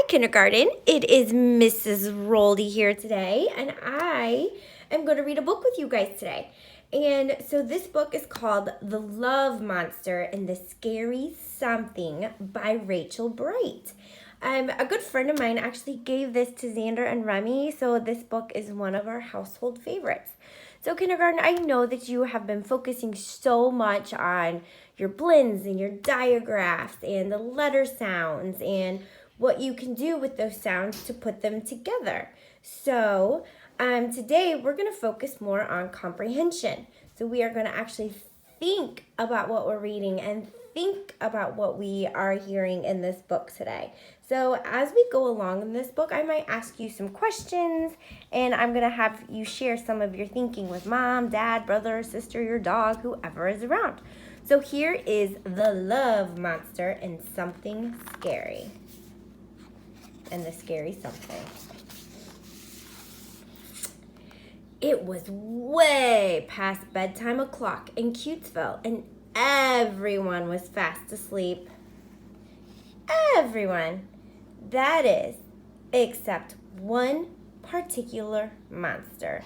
kindergarten. It is Mrs. Roldi here today, and I am going to read a book with you guys today. And so this book is called The Love Monster and the Scary Something by Rachel Bright. A good friend of mine actually gave this to Xander and Remy, so this book is one of our household favorites. So kindergarten, I know that you have been focusing so much on your blends and your diagraphs and the letter sounds and what you can do with those sounds to put them together. So today we're going to focus more on comprehension. So we are going to actually think about what we're reading and think about what we are hearing in this book today. So as we go along in this book, I might ask you some questions, and I'm going to have you share some of your thinking with mom, dad, brother, sister, your dog, whoever is around. So here is The Love Monster and Something Scary. And the scary something. It was way past bedtime o'clock in Cutesville, and everyone was fast asleep. Everyone. That is, except one particular monster.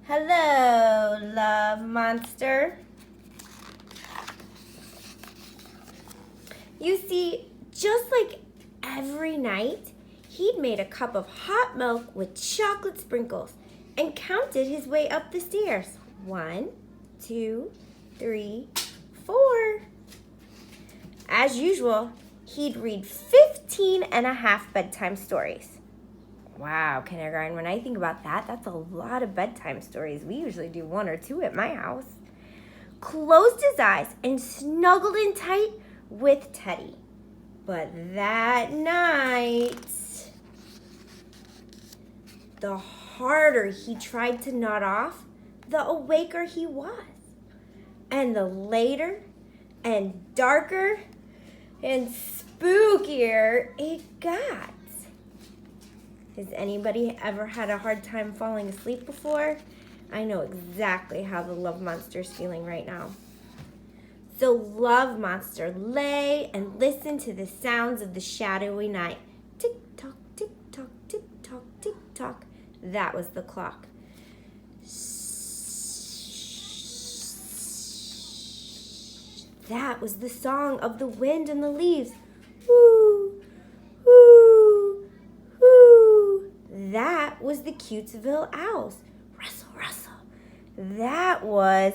Hello, Love Monster. You see, just like every night, he'd made a cup of hot milk with chocolate sprinkles and counted his way up the stairs. 1, 2, 3, 4. As usual, he'd read 15 and a half bedtime stories. Wow, kindergarten, when I think about that, that's a lot of bedtime stories. We usually do 1 or 2 at my house. Closed his eyes and snuggled in tight with Teddy. But that night, the harder he tried to nod off, the awaker he was. And the later and darker and spookier it got. Has anybody ever had a hard time falling asleep before? I know exactly how the Love Monster is feeling right now. So Love Monster lay and listened to the sounds of the shadowy night. Tick-tock, tick-tock, tick-tock, tick-tock. That was the clock. That was the song of the wind and the leaves. Woo, woo, woo. That was the Cutesville owls. Rustle, rustle. That was...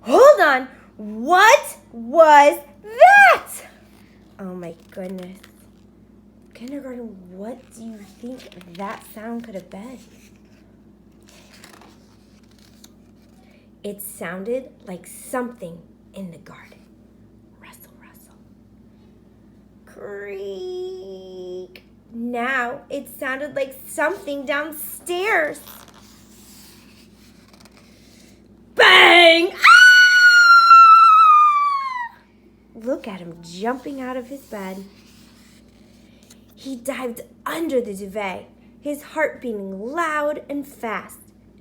Hold on. What was that? Oh my goodness. Kindergarten, what do you think that sound could have been? It sounded like something in the garden. Rustle, rustle. Creak. Now it sounded like something downstairs. Bang! Look at him jumping out of his bed. He dived under the duvet, his heart beating loud and fast.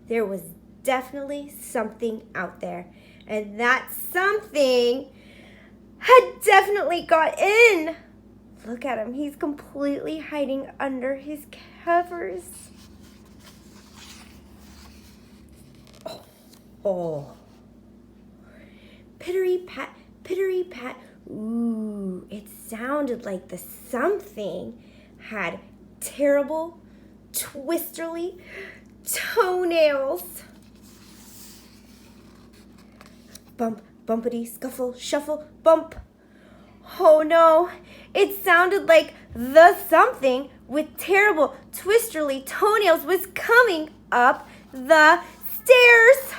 There was definitely something out there, and that something had definitely got in. Look at him. He's completely hiding under his covers. Oh. Pittery-pat, pittery-pat. Ooh, it sounded like the something had terrible, twisterly toenails. Bump, bumpity, scuffle, shuffle, bump. Oh no, it sounded like the something with terrible, twisterly toenails was coming up the stairs.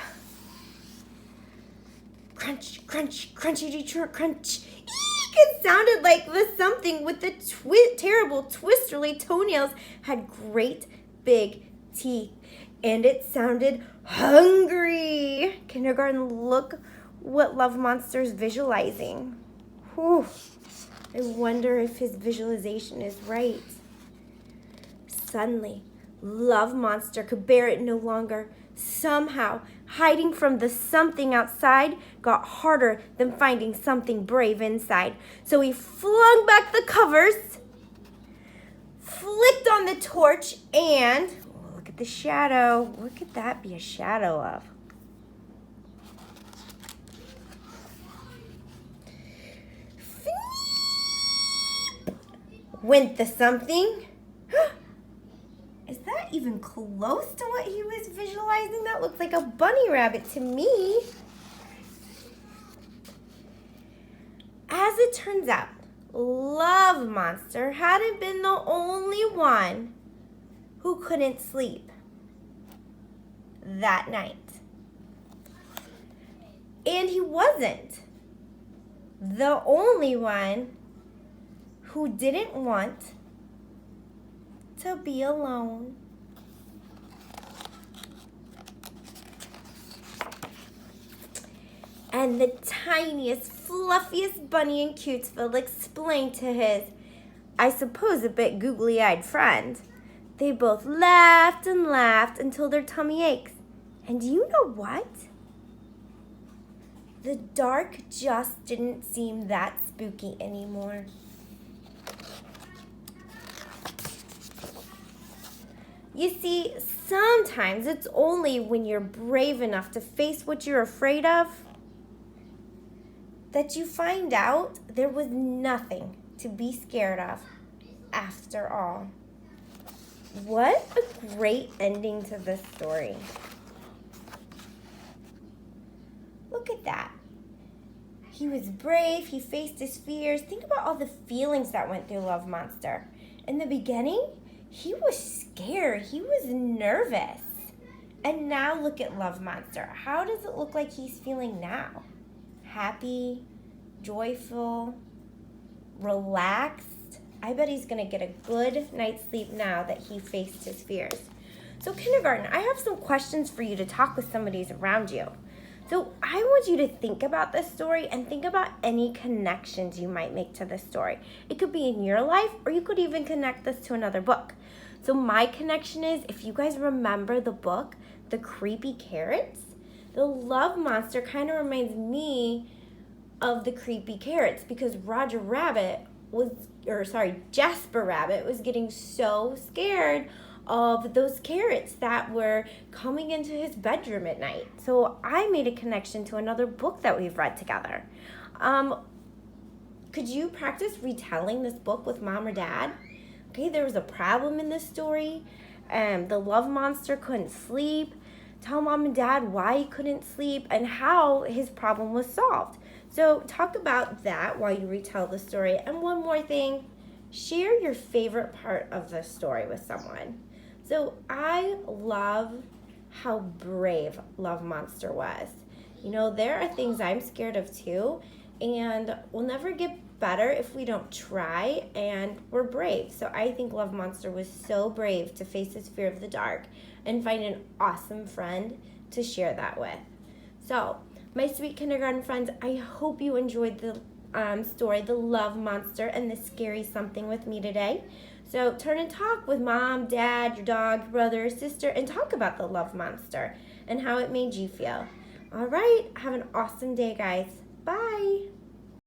Crunch, crunch, crunchy, crunch. Eek! It sounded like the something with the terrible, twisterly toenails had great big teeth. And it sounded hungry. Kindergarten, look what Love Monster's visualizing. Whew. I wonder if his visualization is right. Suddenly, Love Monster could bear it no longer. Somehow, hiding from the something outside got harder than finding something brave inside. So he flung back the covers, flipped on the torch and look at the shadow. What could that be a shadow of? Went the something. Is that even close to what he was visualizing? That looks like a bunny rabbit to me. As it turns out, Love Monster hadn't been the only one who couldn't sleep that night. And he wasn't the only one who didn't want to be alone. And the tiniest, fluffiest bunny in Cutesville explained to his, I suppose, a bit googly-eyed friend. They both laughed and laughed until their tummy aches. And do you know what? The dark just didn't seem that spooky anymore. You see, sometimes it's only when you're brave enough to face what you're afraid of that you find out there was nothing to be scared of after all. What a great ending to this story. Look at that. He was brave, he faced his fears. Think about all the feelings that went through Love Monster. In the beginning, he was scared, he was nervous. And now look at Love Monster. How does it look like he's feeling now? Happy, joyful, relaxed. I bet he's gonna get a good night's sleep now that he faced his fears. So kindergarten, I have some questions for you to talk with somebody around you. So I want you to think about this story and think about any connections you might make to this story. It could be in your life, or you could even connect this to another book. So my connection is, if you guys remember the book, The Creepy Carrots, the Love Monster kind of reminds me of the creepy carrots, because Jasper Rabbit was getting so scared of those carrots that were coming into his bedroom at night. So I made a connection to another book that we've read together. Could you practice retelling this book with mom or dad? Okay, there was a problem in this story. The Love Monster couldn't sleep. Tell mom and dad why he couldn't sleep and how his problem was solved. So talk about that while you retell the story. And one more thing, share your favorite part of the story with someone. So I love how brave Love Monster was. You know, there are things I'm scared of too, and we'll never get better if we don't try and we're brave. So I think Love Monster was so brave to face his fear of the dark and find an awesome friend to share that with. So my sweet kindergarten friends, I hope you enjoyed the story, The Love Monster and the Scary Something with me today. So turn and talk with mom, dad, your dog, your brother, or sister, and talk about the Love Monster and how it made you feel. All right, have an awesome day, guys. Bye.